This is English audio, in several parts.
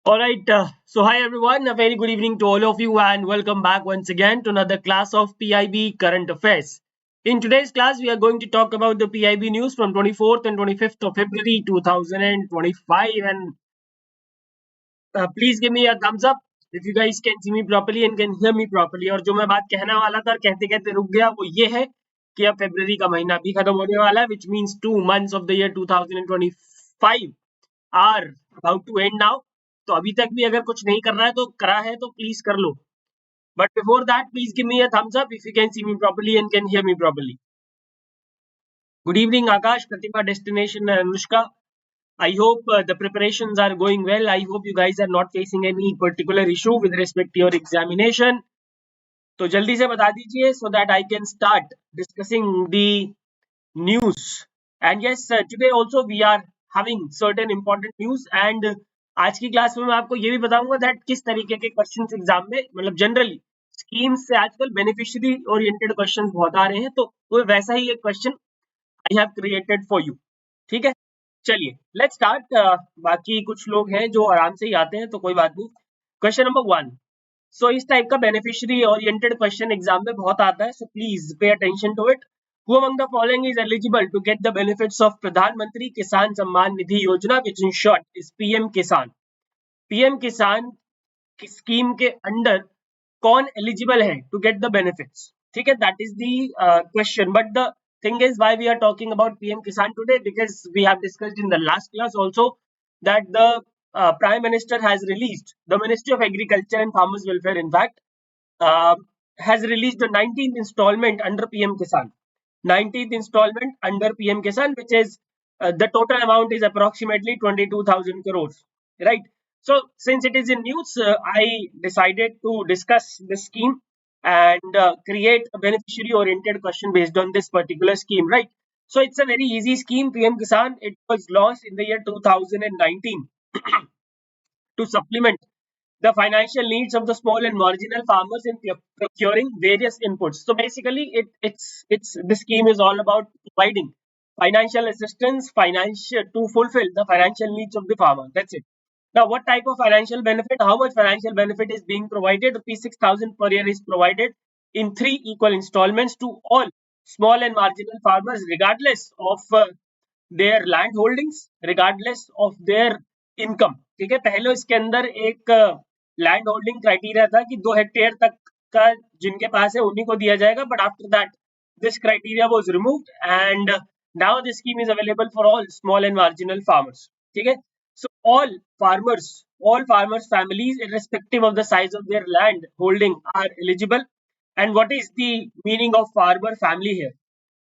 All right. So, hi everyone. A very good evening to all of you, and welcome back once again to another class of PIB Current Affairs. In today's class, we are going to talk about the PIB news from 24th and 25th of February 2025. And please give me a thumbs up if you guys can see me properly and can hear me properly. और जो मैं बात कहने वाला था कहते कहते रुक गया वो ये है कि अब फरवरी का महीना भी खत्म होने वाला है, which means 2 months of the year 2025 are about to end now. तो अभी तक भी अगर कुछ नहीं कर रहा है तो करा है तो प्लीज कर लो. But before that, please give me a thumbs up if you can see me properly and can hear me properly. Good evening, Akash, Pratima, Destination, and Anushka. I hope the preparations are going well. I hope you guys are not facing any particular issue with respect to your examination. तो जल्दी से बता दीजिए so that I can start discussing the news. And yes, today also we are having certain important news. And आज की class में मैं आपको ये भी बताऊंगा दैट किस तरीके के क्वेश्चंस एग्जाम में मतलब जनरली स्कीम्स से आजकल बेनिफिशियरी ओरिएंटेड क्वेश्चंस बहुत आ रहे हैं, तो वो वैसा ही एक question I have created for you. ठीक है, चलिए लेट्स स्टार्ट. बाकी कुछ लोग हैं जो आराम से ही आते हैं तो कोई बात नहीं. Question number 1. सो इस टाइप का बेनिफिशियरी ओरिएंटेड क्वेश्चन एग्जाम में बहुत आता है, so please pay attention to it. Who among the following is eligible to get the benefits of Pradhan Mantri Kisan Samman Nidhi Yojana, which in short is PM Kisan? PM Kisan की scheme के under कौन eligible है to get the benefits? ठीक है, that is the question. But the thing is why we are talking about PM Kisan today, because we have discussed in the last class also that the Prime Minister has released, the Ministry of Agriculture and Farmers Welfare in fact has released the 19th installment under PM Kisan. 19th installment under PM Kisan, which is the total amount is approximately 22,000 crores, right? So since it is in news, I decided to discuss this scheme and create a beneficiary oriented question based on this particular scheme, right? So it's a very easy scheme, PM Kisan. It was launched in the year 2019 to supplement the financial needs of the small and marginal farmers in procuring various inputs. So basically, it's the scheme is all about providing financial assistance, financial to fulfill the financial needs of the farmer. That's it. Now, what type of financial benefit? How much financial benefit is being provided? Rupees 6,000 per year is provided in 3 equal installments to all small and marginal farmers, regardless of their land holdings, regardless of their income. ठीक है, पहले इसके अंदर एक land holding criteria था कि 2 hectare तक का जिनके पास है उन्हीं को दिया जाएगा, but after that this criteria was removed and now this scheme is available for all small and marginal farmers. ठीक है, सो all farmers families irrespective of the size of their land holding are eligible. And what is the meaning of farmer family here?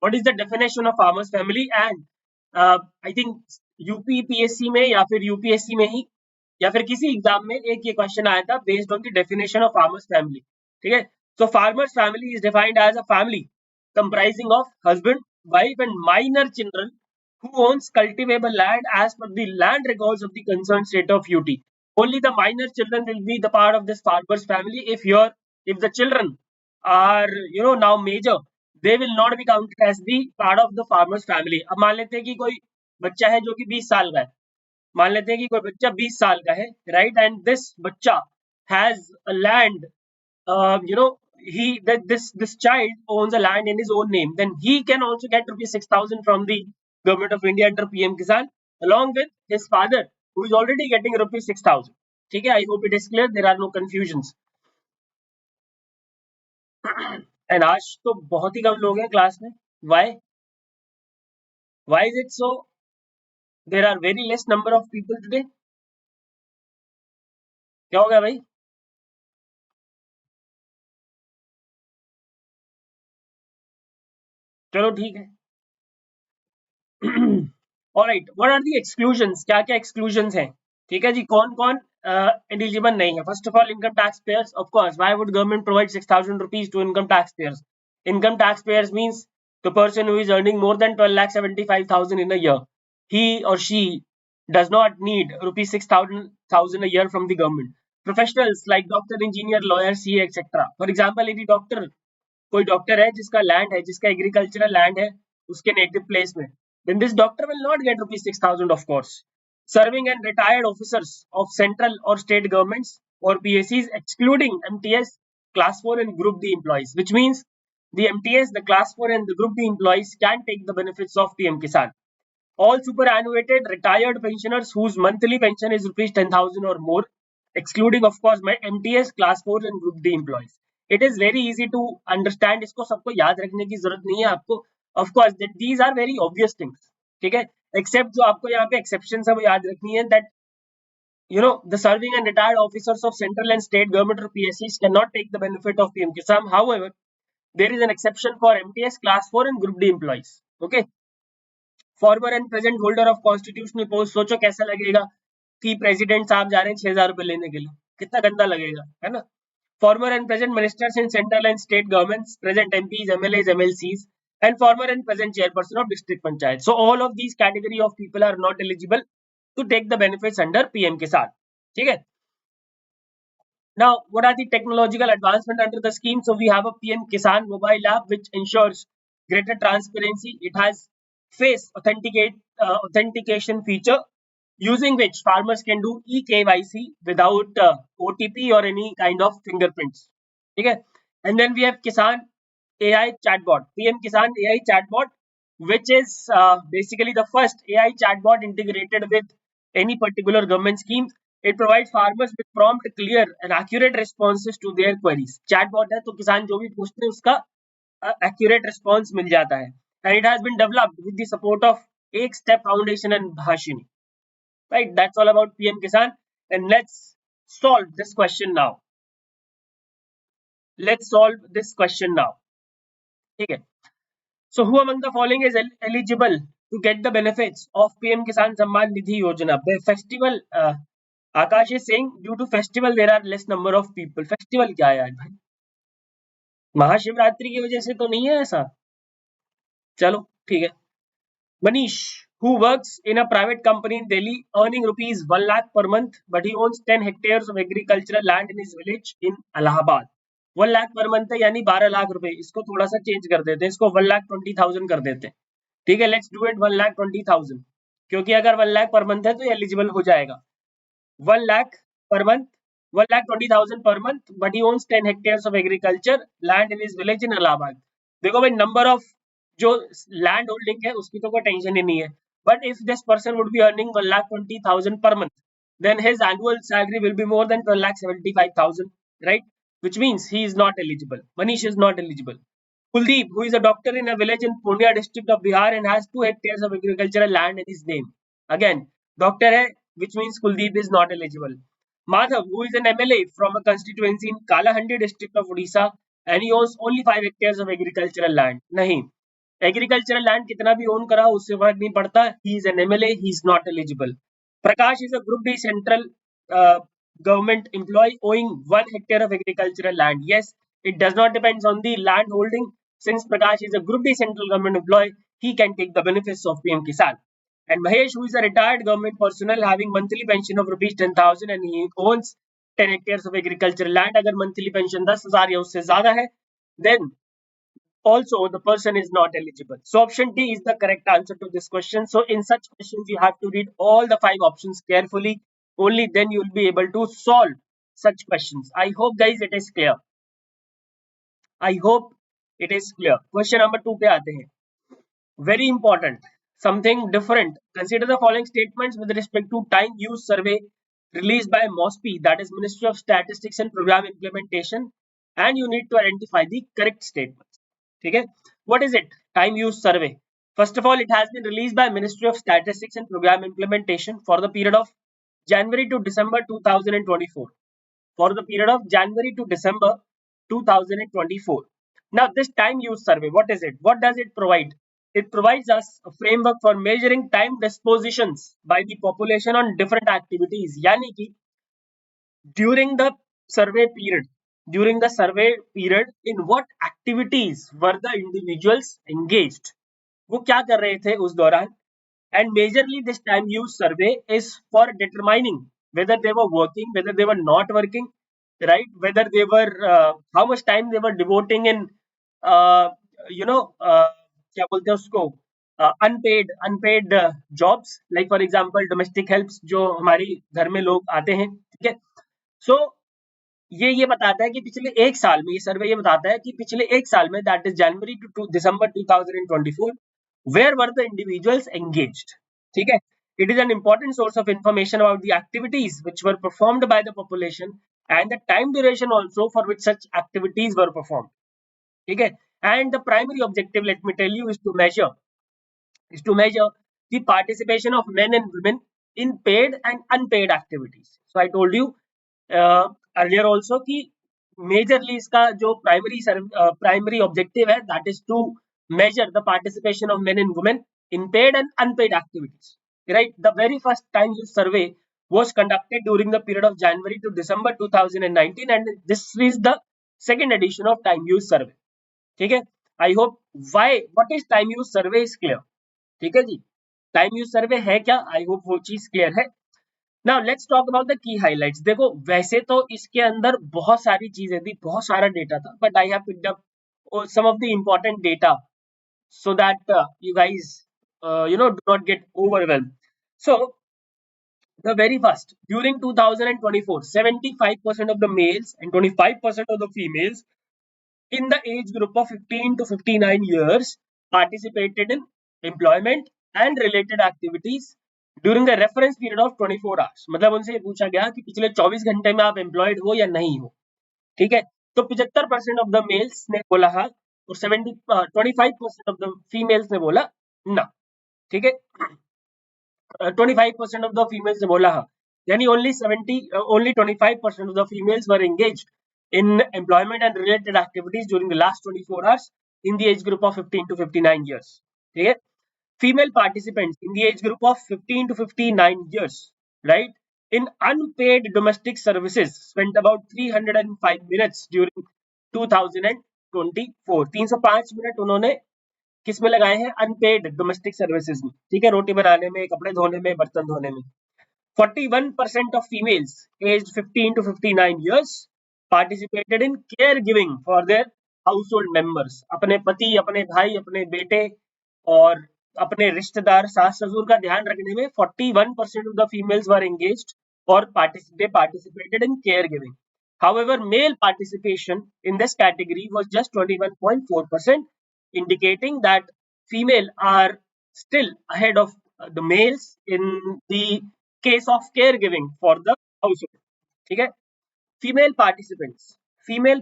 What is the definition of farmers family? And I think UPPSC में या फिर UPSC में ही या फिर किसी exam में एक ये क्वेश्चन आया था based on the definition of farmers family. ठीक है, so farmers family is defined as a family comprising of husband, wife and minor children who owns cultivable land as per the land records of the concerned state of UT. Only the minor children will be the part of this farmers family. If the children are now major, they will not be counted as the part of the farmers family. अब मान लेते हैं कि कोई बच्चा है जो कि 20 साल का है, मान लेते हैं कि कोई बच्चा 20 साल का है, राइट, एंड दिस बच्चा has a land, this child owns a land in his own name, then he can also get rupees 6,000 from the government of India under PM Kisan along with his father who is already getting rupees 6,000. ठीक है, I hope it is clear, there are no confusions. And आज तो बहुत ही कम लोग हैं class में. Why is it so? There are very less number of people today. क्या हो गया भाई? चलो ठीक है. Alright, what are the exclusions? क्या क्या एक्सक्लूजन्स हैं? ठीक है जी, कौन कौन एलिजिबल नहीं है? First of all, income tax payers. Of course, why would government provide 6,000 rupees to income tax payers? Income tax payers means the person who is earning more than 12,75,000 in a year. He or she does not need rupees 6,000 a year from the government. Professionals like doctor, engineer, lawyer, CA, etc. For example, यदि doctor, कोई doctor है जिसका land है, जिसका agricultural land है उसके native place में, then this doctor will not get rupees 6,000 of course. serving and retired officers of central or state governments or PSCs, excluding MTS, Class 4 and Group D employees, which means the MTS, the Class 4 and the Group D employees can take the benefits of PM Kisan. All superannuated retired pensioners whose monthly pension is rupees 10,000 or more, excluding of course my MTS, Class 4 and Group D employees. It is very easy to understand. इसको सबको याद रखने की जरूरत नहीं है आपको. Of course, that these are very obvious things. ठीक है, except जो आपको यहाँ पे exceptions है वो याद रखनी है, that the serving and retired officers of central and state government or PSCs cannot take the benefit of PM Kisan. However, there is an exception for MTS, Class 4 and Group D employees. Okay. Farmer and present holder of constitutional post. सोचो कैसा लगेगा कि president साहब जा रहे हैं 6,000 रुपए लेने के लिए, कितना गंदा लगेगा, है ना. Farmer and present ministers in central and state governments, present MPs, MLAs, MLCs and former and present chairperson of district panchayat. So all of these category of people are not eligible to take the benefits under PM Kisan. ठीक है. Now, what are the technological advancement under the scheme? So we have a PM Kisan mobile app which ensures greater transparency. It has face authentication feature using which farmers can do eKYC without OTP or any kind of fingerprints. Okay. And then we have Kisan AI chatbot, PM Kisan AI chatbot, which is basically the first AI chatbot integrated with any particular government scheme. It provides farmers with prompt, clear and accurate responses to their queries. Chatbot है तो किसान जो भी पूछते हैं उसका accurate response मिल जाता है. And it has been developed with the support of Ek Step Foundation and Bhashini. Right, that's all about PM Kisan. And let's solve this question now. Let's solve this question now. Okay. So who among the following is eligible to get the benefits of PM Kisan Samman Nidhi Yojana? The festival, Akash is saying due to festival there are less number of people. Festival क्या है यार भाई? महाशिवरात्रि की वजह से तो नहीं है ऐसा. चलो ठीक है. Manish, who works in a private company in Delhi, earning rupees 1 lakh per month, but he owns 10 hectares of agricultural land in his village in Allahabad. 1 lakh per month है यानी 12 लाख रुपए. इसको थोड़ा सा चेंज कर देते हैं, इसको 1,20,000 कर देते हैं. ठीक है, लेट्स डू इट 1,20,000, क्योंकि अगर 1 लाख पर मंथ है तो एलिजिबल हो जाएगा. 1 lakh per month, 1,20,000 per month, but he owns 10 hectares of agriculture land in his village in Allahabad. देखो भाई, नंबर ऑफ जो लैंड होल्डिंग है उसकी तो कोई टेंशन ही नहीं है. But if this person would be earning 1,20,000 per month, then his annual salary will be more than 12,75,000, right? Which means he is not eligible. Manish is not eligible. Kuldeep, who is a doctor in a village in Purnia district of Bihar and has 2 hectares of agricultural land in his name. Again, doctor है, which means Kuldeep is not eligible. Madhav, who is an MLA from a constituency in Kalahandi district of Odisha and he owns only 5 hectares of agricultural land. नहीं, agricultural land कितना भी own करा उससे फर्क नहीं पड़ता. He is an MLA, he is not eligible. Prakash is a Group D central government employee owing 1 hectare of agricultural land. Yes, it does not depend on the land holding. Since Prakash is a Group D central government employee, he can take the benefits of PM Kisan. And Mahesh, who is a retired government personnel having monthly pension of rupees 10,000 and he owns 10 hectares of agricultural land. अगर monthly pension 10,000 या उससे ज़्यादा है, then also the person is not eligible. So option D is the correct answer to this question. So in such questions, you have to read all the 5 options carefully. Only then you will be able to solve such questions. I hope guys it is clear. I hope it is clear. Question number 2 पे आते हैं. Very important. Something different. Consider the following statements with respect to time use survey released by MOSPI, that is Ministry of Statistics and Program Implementation, and you need to identify the correct statements. Okay, what is it? Time use survey. First of all, it has been released by Ministry of Statistics and Program Implementation for the period of January to December 2024. For the period of January to December 2024. Now, this time use survey, what is it? What does it provide? It provides us a framework for measuring time dispositions by the population on different activities. यानी कि during the survey period, in what activities were the individuals engaged? वो क्या कर रहे थे उस दौरान? And majorly this time use survey is for determining whether they were working, whether they were not working, right? Whether they were how much time they were devoting in क्या बोलते हैं उसको, unpaid jobs, like for example domestic helps, जो हमारी घर में लोग आते हैं, ठीक है। सो ये बताता है कि पिछले एक साल में, ये सर्वे ये बताता है कि पिछले एक साल में, that is January to December 2024, where were the individuals engaged, ठीक है। It is an important source of information about the activities which were performed by the population and the time duration also for which such activities were performed, ठीक है। And the primary objective, let me tell you, is to measure the participation of men and women in paid and unpaid activities. So I told you earlier also कि majorly इसका जो primary objective है, that is to measure the participation of men and women in paid and unpaid activities. Right? The very first time use survey was conducted during the period of January to December 2019, and this is the second edition of time use survey. ठीक है? I hope what is time use survey is clear. ठीक है जी, time use सर्वे है क्या, I hope वो चीज clear है। Now let's talk about the key highlights. देखो वैसे तो इसके अंदर बहुत सारी चीजें थी, बहुत सारा डेटा था, but I have picked up some of the important data so that you guys do not get overwhelmed. So the very first, during 2024, 75% of the males and 25% of the females in the age group of 15 to 59 years participated in employment and related activities during the reference period of 24 hours. मतलब उनसे पूछा गया कि पिछले 24 घंटे में आप employed हो या नहीं हो, ठीक है। तो 75% ऑफ द मेल्स ने बोला हाँ, और 25% ऑफ द फीमेल्स ने बोला ना, ठीक है। 25% ऑफ द फीमेल्स ने बोला हाँ, यानी only 25% of the females were engaged in employment and related activities during the last 24 hours in the age group of 15 to 59 years. ठीक है। Female participants in the age group of 15 to 59 years, right, in unpaid domestic services spent about 305 minutes during 2024. 305 minute उन्होंने किस में लगाए हैं, unpaid domestic services में, ठीक है, रोटी बनाने में, कपड़े धोने में, बर्तन धोने में। 41% of females aged 15 to 59 years participated in caregiving for their household members. अपने पति, अपने भाई, अपने बेटे और अपने रिश्तेदार, सास ससुर का ध्यान रखने में 41% of the females were engaged or they participated in caregiving. However, male participation in this category was just 21.4%, indicating that female are still ahead of the males in the case of caregiving for the household. ठीक है। Female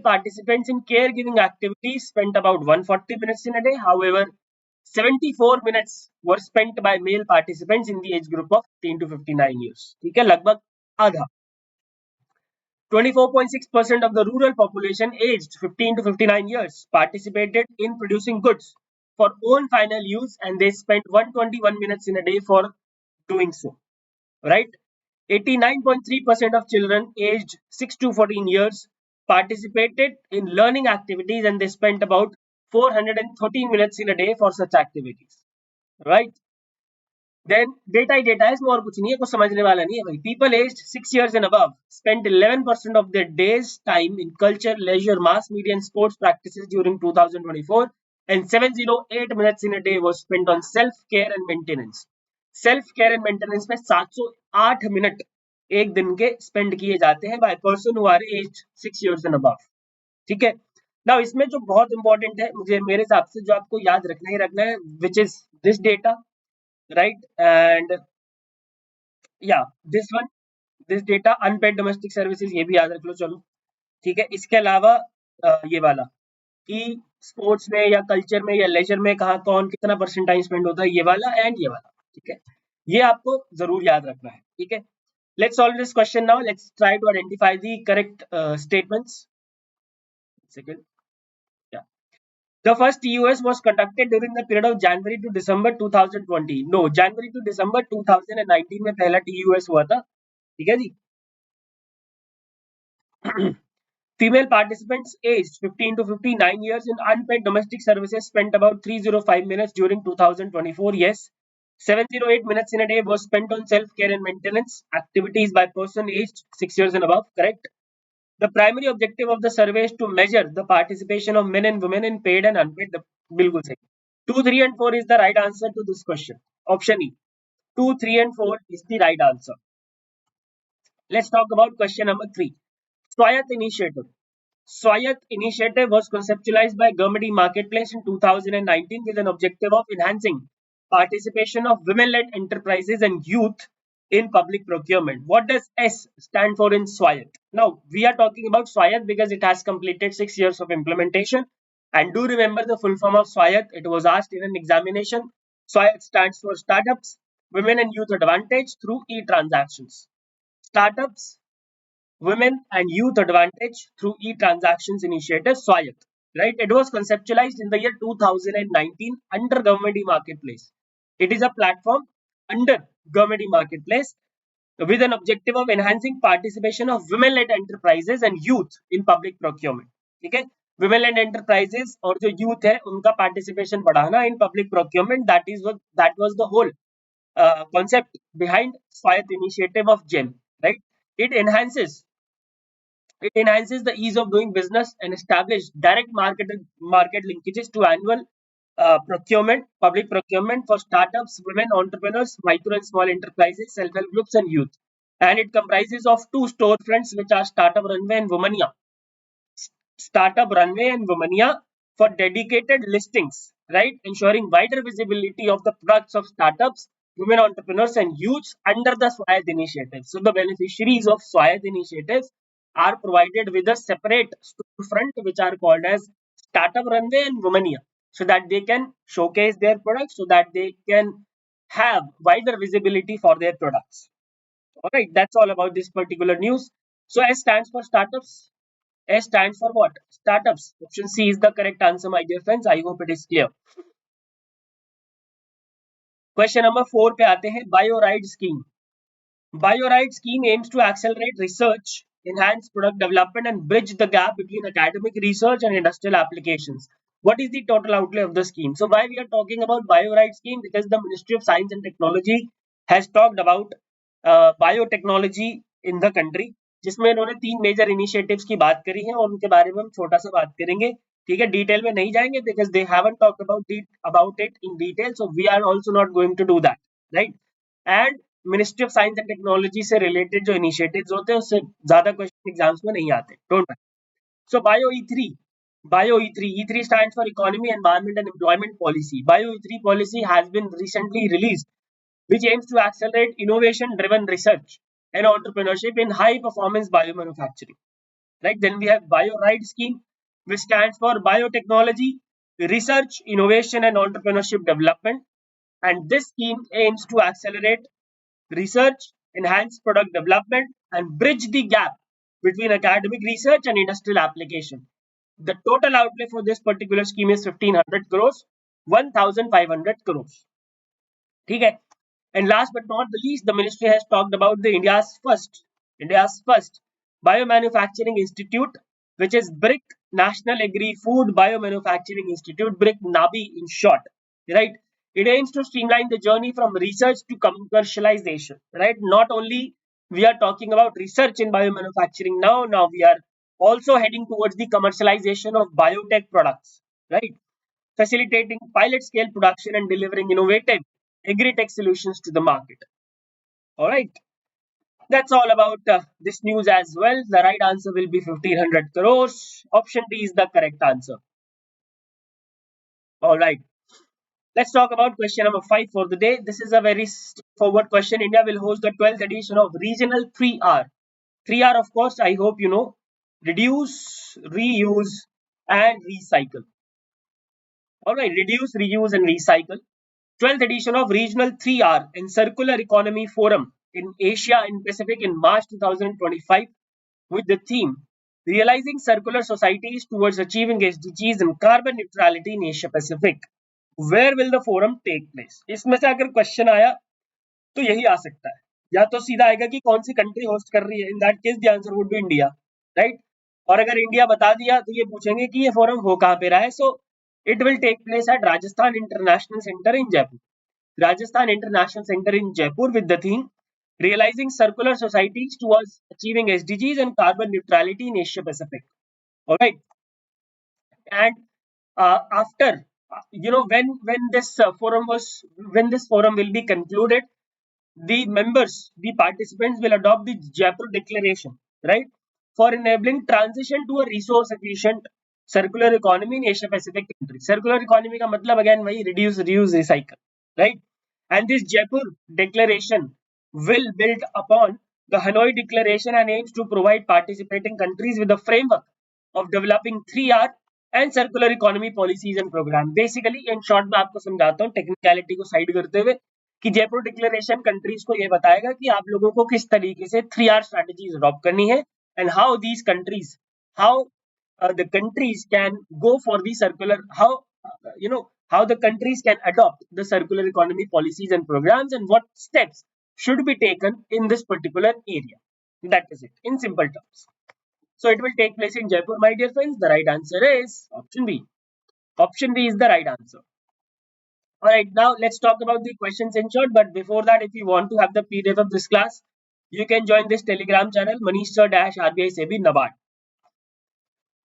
participants in caregiving activities spent about 140 minutes in a day. However, 74 minutes were spent by male participants in the age group of 15 to 59 years. ठीक है, लगभग आधा। 24.6% of the rural population aged 15 to 59 years participated in producing goods for own final use, and they spent 121 minutes in a day for doing so. Right? 89.3% of children aged 6 to 14 years participated in learning activities, and they spent about 413 minutes in a day for such activities. Right? Then data he data है, इसमें और कुछ नहीं है, कुछ समझने वाला नहीं है भाई। People aged 6 years and above spent 11% of their day's time in culture, leisure, mass media and sports practices during 2024, and 708 minutes in a day was spent on self-care and maintenance. Self-care and maintenance में 708 minute एक दिन के spend किए जाते हैं by person who are aged 6 years and above. ठीक है। Now इसमें जो बहुत इंपॉर्टेंट है, मुझे मेरे हिसाब से जो आपको याद रखना है, which is this data. Right, and yeah, this data, unpaid domestic services, ये भी याद रख लो, चलो ठीक है। इसके अलावा ये वाला कि स्पोर्ट्स में या कल्चर में या लेजर में कहाँ कौन कितना परसेंट टाइम स्पेंड होता है, ये वाला एंड ये वाला, ठीक है, ये आपको जरूर याद रखना है, ठीक है। Let's solve this question now, let's try to identify the correct statements. Second, the first TUS was conducted during the period of January to December 2020. No, January to December 2019 में पहला TUS हुआ था, ठीक है जी। Female participants aged 15 to 59 years in unpaid domestic services spent about 305 minutes during 2024. Yes, 708 minutes in a day was spent on self-care and maintenance activities by person aged 6 years and above. Correct. The primary objective of the survey is to measure the participation of men and women in paid and unpaid. बिल्कुल सही। 2, 3 and 4 is the right answer to this question. Option E. 2, 3 and 4 is the right answer. Let's talk about question number 3. Swayat Initiative. Swayat Initiative was conceptualized by Government Marketplace in 2019 with an objective of enhancing participation of women-led enterprises and youth in public procurement. What does S stand for in Swayat? Now, we are talking about Swayat because it has completed 6 years of implementation. And do remember the full form of Swayat. It was asked in an examination. Swayat stands for Startups, Women and Youth Advantage through e-Transactions. Startups, Women and Youth Advantage through E-Transactions Initiative, SWAYAT. Right? It was conceptualized in the year 2019 under Government Marketplace. It is a platform under Government Marketplace with an objective of enhancing participation of women-led enterprises and youth in public procurement. ठीक है, women-led enterprises और जो youth है उनका participation बढ़ाना in public procurement. That was the whole concept behind SWAYAT initiative of GEM. Right? It enhances the ease of doing business and establish direct market linkages to annual public procurement for startups, women entrepreneurs, micro and small enterprises, self-help groups, and youth. And it comprises of 2 storefronts, which are Startup Runway and Womania. Startup Runway and Womania for dedicated listings, right? Ensuring wider visibility of the products of startups, women entrepreneurs, and youths under the Swayat initiative. So the beneficiaries of Swayat initiatives are provided with a separate storefront, which are called as Startup Runway and Womania, so that they can showcase their products, so that they can have wider visibility for their products. All right, that's all about this particular news. So S stands for startups. S stands for what? Startups. Option C is the correct answer, my dear friends. I hope it is clear. Question number 4 पे आते हैं. BioRide scheme. BioRide scheme aims to accelerate research, enhance product development, and bridge the gap between academic research and industrial applications. What is the total outlay of the scheme? So why we are talking about BioRide scheme? Because the Ministry of Science and Technology has talked about biotechnology in the country, जिसमें इन्होंने 3 major initiatives की बात करी है और उनके बारे में हम छोटा सा बात करेंगे. ठीक है, डिटेल में नहीं जाएंगे because they haven't talked about it in detail, so we are also not going to do that, right? And ministry of science and technology से रिलेटेड जो इनिशिएटिव्स होते हैं उससे ज्यादा क्वेश्चन एग्जाम्स में नहीं आते. Don't worry. So bio E3 stands for Economy, Environment and Employment Policy. Bio E3 policy has been recently released, which aims to accelerate innovation-driven research and entrepreneurship in high-performance biomanufacturing. Right? Then we have BioRide scheme, which stands for Biotechnology, Research, Innovation and Entrepreneurship Development. And this scheme aims to accelerate research, enhance product development, and bridge the gap between academic research and industrial application. The total outlay for this particular scheme is 1500 crores, 1500 crores. Okay. And last but not the least, the ministry has talked about the India's first biomanufacturing institute, which is BRIC, National Agri-Food Biomanufacturing Institute, BRIC NABI in short. Right? It aims to streamline the journey from research to commercialization. Right? Not only we are talking about research in biomanufacturing now we are also heading towards the commercialization of biotech products. Right? Facilitating pilot scale production and delivering innovative agri-tech solutions to the market. All right. That's all about this news as well. The right answer will be 1500 crores. Option D is the correct answer. All right. Let's talk about question number 5 for the day. This is a very straightforward question. India will host the 12th edition of Regional 3R. 3R, of course, I hope you know. Reduce, reuse, and recycle. All right. Reduce, reuse, and recycle. 12th edition of Regional 3R and Circular Economy Forum in Asia and Pacific in March 2025 with the theme Realizing Circular Societies Towards Achieving SDGs and Carbon Neutrality in Asia Pacific. Where will the forum take place? इसमें से अगर question आया तो यही आ सकता है, या तो सीधा आएगा कि कौन सी कंट्री होस्ट कर रही है. In that case the answer would be India, right? और अगर इंडिया बता दिया तो ये पूछेंगे कि ये फोरम हो कहाँ पे रहा है. सो it will take place at Rajasthan International Center in Jaipur. Rajasthan International Center in Jaipur with the theme Realizing Circular Societies Towards Achieving SDGs and Carbon Neutrality in Asia Pacific. Alright. And after when this forum will be concluded, the members, the participants will adopt the Jaipur Declaration, right, for enabling transition to a resource efficient circular economy in Asia Pacific countries. Circular economy का मतलब again वही reduce, reuse, recycle, right? And this Jaipur Declaration will build upon the Hanoi Declaration and aims to provide participating countries with a framework of developing 3R and circular economy policies and program. Basically, in short, मैं आपको समझाता हूँ technicality को side करते हुए कि Jaipur declaration countries को ये बताएगा कि आप लोगों को किस तरीके से 3R स्ट्रेटजीज अडॉप्ट करनी है and how these countries how the countries can go for the circular how the countries can adopt the circular economy policies and programs and what steps should be taken in this particular area. That is it in simple terms. So it will take place in Jaipur, my dear friends. The right answer is option B. Option B is the right answer. All right, now let's talk about the questions in short. But before that, if you want to have the PDF of this class, you can join this Telegram channel, Manish Sir RBI SEBI NABARD.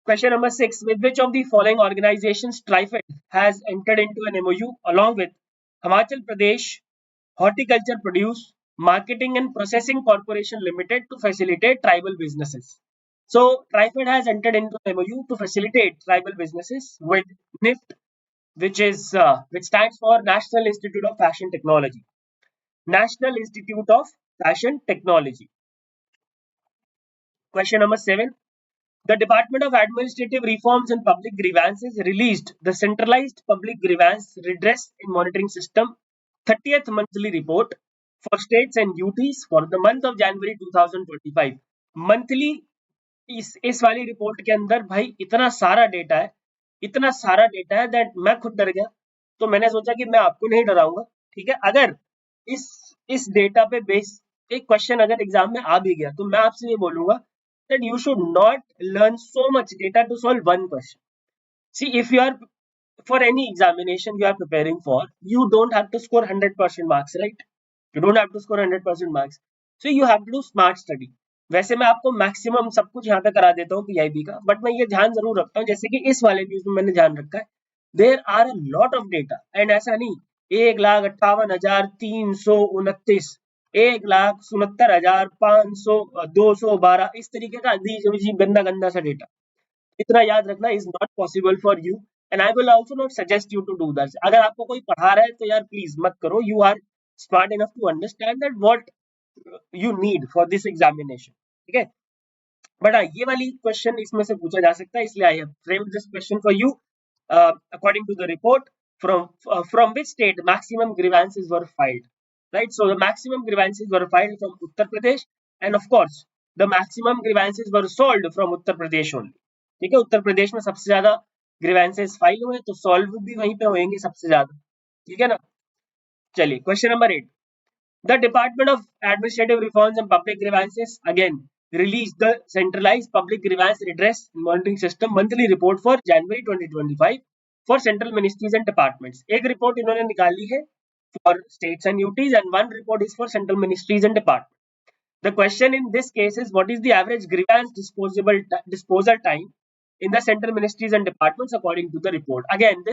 Question number 6. With which of the following organizations TRIFED has entered into an MOU along with Himachal Pradesh Horticulture Produce Marketing and Processing Corporation Limited to facilitate tribal businesses? So TRIFED has entered into an MOU to facilitate tribal businesses with NIFT, which stands for National Institute of Fashion Technology. National Institute of Fashion Technology. Question number 7. The Department of Administrative Reforms and Public Grievances released the Centralized Public Grievance Redress and Monitoring System 30th monthly report for states and UTs for the month of January 2025. Monthly इस वाली report के अंदर भाई इतना सारा data है that मैं खुद डर गया. तो मैंने सोचा कि मैं आपको नहीं डराऊंगा, ठीक है. अगर इस डेटा पे बेस एक क्वेश्चन अगर एग्जाम में आ भी गया तो मैं आपसे ये बोलूंगा that you should not learn so much data to solve one question. See, if you are for any examination you are preparing for, you don't have to score 100% marks, right? You don't have to score 100% marks. So you have to do smart study. वैसे मैं आपको maximum सब कुछ यहाँ पे करा देता हूँ पीआईबी का, बट मैं ये ध्यान जरूर रखता हूँ, जैसे कि इस वाले न्यूज में मैंने ध्यान रखा है, there are a lot of data and ऐसा नहीं 1,58,329 1,69,500 212 इस तरीके का अजीब गंदा गंदा सा डेटा इतना याद रखना is not possible for you and I will also not suggest you to do that. अगर आपको कोई पढ़ा रहा है तो यार प्लीज मत करो. You are smart enough to understand that what you need for this examination, ठीक है. बट ये वाली क्वेश्चन इसमें से पूछा जा सकता है, इसलिए I have framed this question for you according to the report from which state maximum grievances were filed, right? So the maximum grievances were filed from Uttar Pradesh and of course the maximum grievances were solved from Uttar Pradesh only, ठीक है. उत्तर प्रदेश में सबसे ज्यादा grievances file हुए तो solve भी वहीं पे होंगे सबसे ज्यादा, ठीक है ना. चलिए question number 8. The Department of Administrative Reforms and Public Grievances again released the Centralized Public Grievance Redress and Monitoring System monthly report for January 2025 for central ministries and departments. एक रिपोर्ट इन्होंने निकाली है for states and UTs and one report is for central ministries and departments. The question in this case is what is the average grievance disposal time in the central ministries and departments according to the report. Again,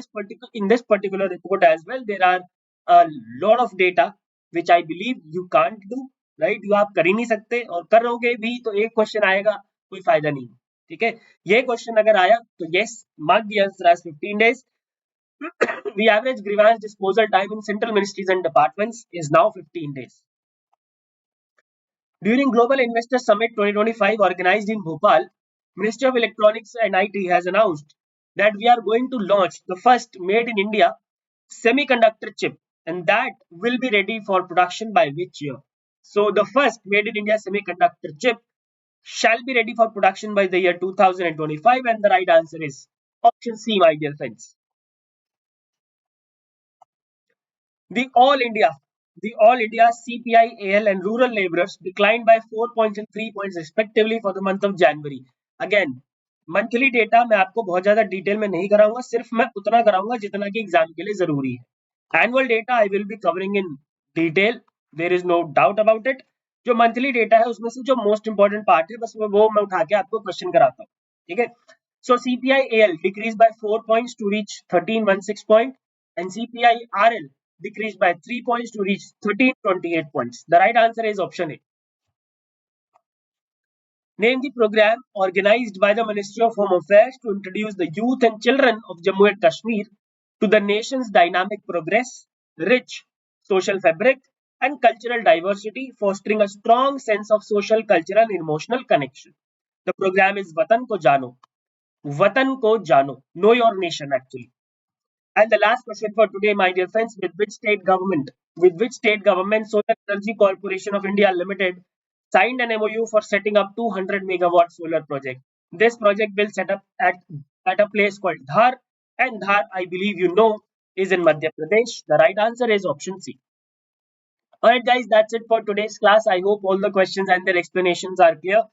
in this particular report as well, there are a lot of data which I believe you can't do, right? You आप कर ही नहीं सकते और करोगे भी तो एक question आएगा कोई फायदा नहीं, ठीक है. ये क्वेश्चन अगर आया तो yes, mark the answer as 15 days. The average grievance disposal time in central ministries and departments is now 15 days. During Global Investor Summit 2025 organized in Bhopal, Ministry of Electronics and IT has announced that we are going to launch the first made in India semiconductor chip and that will be ready for production by which year? So the first made in India semiconductor chip shall be ready for production by the year 2025 and the right answer is option C, my dear friends. The All India CPI, AL and rural laborers declined by 4 points and 3 points respectively for the month of January. Again, monthly data मैं आपको बहुत ज्यादा detail में नहीं कराऊंगा, सिर्फ मैं उतना कराऊंगा जितना कि एग्जाम के लिए जरूरी है. Annual data I will be covering in detail, there is no doubt about it. जो मंथली डेटा है उसमें से जो मोस्ट इंपॉर्टेंट पार्ट है बस वो मैं उठा के आपको क्वेश्चन कराता हूँ, ठीक है. So CPI-AL decreased by 4 points to reach 1316 point, and CPI-RL decreased by 3 points to reach 1328 points. The right answer is option A. Name the program organized by the Ministry of Home Affairs to introduce the youth and children of Jammu and Kashmir to the nation's dynamic progress, rich social fabric, and cultural diversity, fostering a strong sense of social, cultural, and emotional connection. The program is Watan Ko Jano. Watan Ko Jano. Know your nation, actually. And the last question for today, my dear friends, with which state government Solar Energy Corporation of India Limited signed an MOU for setting up 200 megawatt solar project. This project will set up at a place called Dhar, and Dhar, I believe you know, is in Madhya Pradesh. The right answer is option C. Alright guys, that's it for today's class. I hope all the questions and their explanations are clear.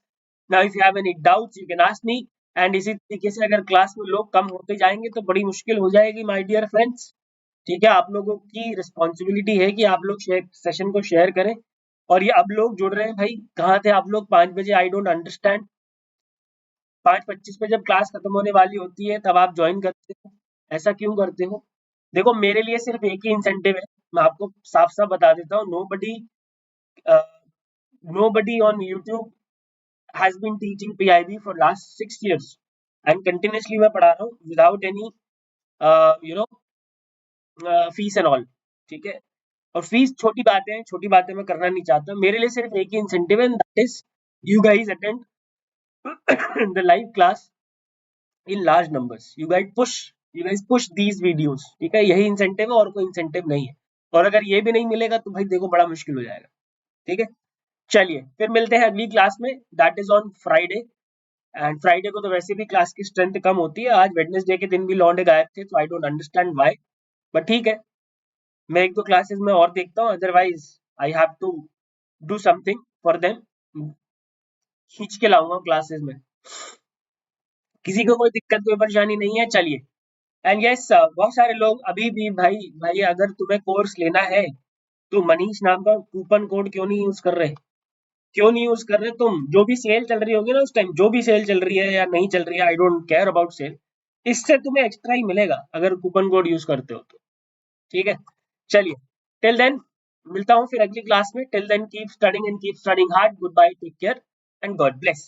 Now if you have any doubts, you can ask me. And इसी तरीके से अगर class में लोग कम होते जाएंगे तो बड़ी मुश्किल हो जाएगी माय डियर फ्रेंड्स. ठीक है, आप लोगों की रिस्पॉन्सिबिलिटी है कि आप लोग सेशन को शेयर करें. और ये अब लोग जुड़ रहे हैं भाई, कहाँ थे आप लोग 5 बजे? I don't understand. 5:25 पे जब क्लास खत्म होने वाली होती है तब आप ज्वाइन करते हो, ऐसा क्यों करते हो? देखो मेरे लिए सिर्फ एक ही इंसेंटिव है, मैं आपको साफ साफ बता देता हूँ. Nobody on YouTube has been teaching PIB for last 6 years and continuously मैं पढ़ा रहा हूँ without any fees and all. ठीक है, और फीस छोटी बातें मैं करना नहीं चाहता. मेरे लिए सिर्फ एक ही इंसेंटिव है, that is you guys attend the live class in large numbers. You guys push these videos. ठीक है, यही इंसेंटिव है और कोई इंसेंटिव नहीं है. और अगर ये भी नहीं मिलेगा तो भाई देखो बड़ा मुश्किल हो जाएगा. ठीक है, चलिए फिर मिलते हैं अगली क्लास में, that is on Friday. And Friday को तो वैसे भी क्लास की स्ट्रेंथ कम होती है. आज वेडनेसडे के दिन भी लौंडे गायब थे, तो I don't understand why, but ठीक है, मैं एक दो क्लासेस में और देखता हूँ. Otherwise I have to do something for them. खींच के लाऊंगा क्लासेस में. किसी को कोई दिक्कत कोई परेशानी नहीं है. चलिए, एंड यस बहुत सारे लोग अभी भी भाई अगर तुम्हें कोर्स लेना है तो मनीष नाम का कूपन कोड क्यों नहीं यूज कर रहे? तुम? जो भी सेल चल रही होगी ना उस टाइम, जो भी सेल चल रही है या नहीं चल रही है, I don't care about sale, इससे तुम्हें एक्स्ट्रा ही मिलेगा अगर कूपन कोड यूज करते हो तो. ठीक है, चलिए टिल देन मिलता हूँ फिर अगली क्लास में. Till then keep studying and keep studying hard. Good bye, take care and God bless.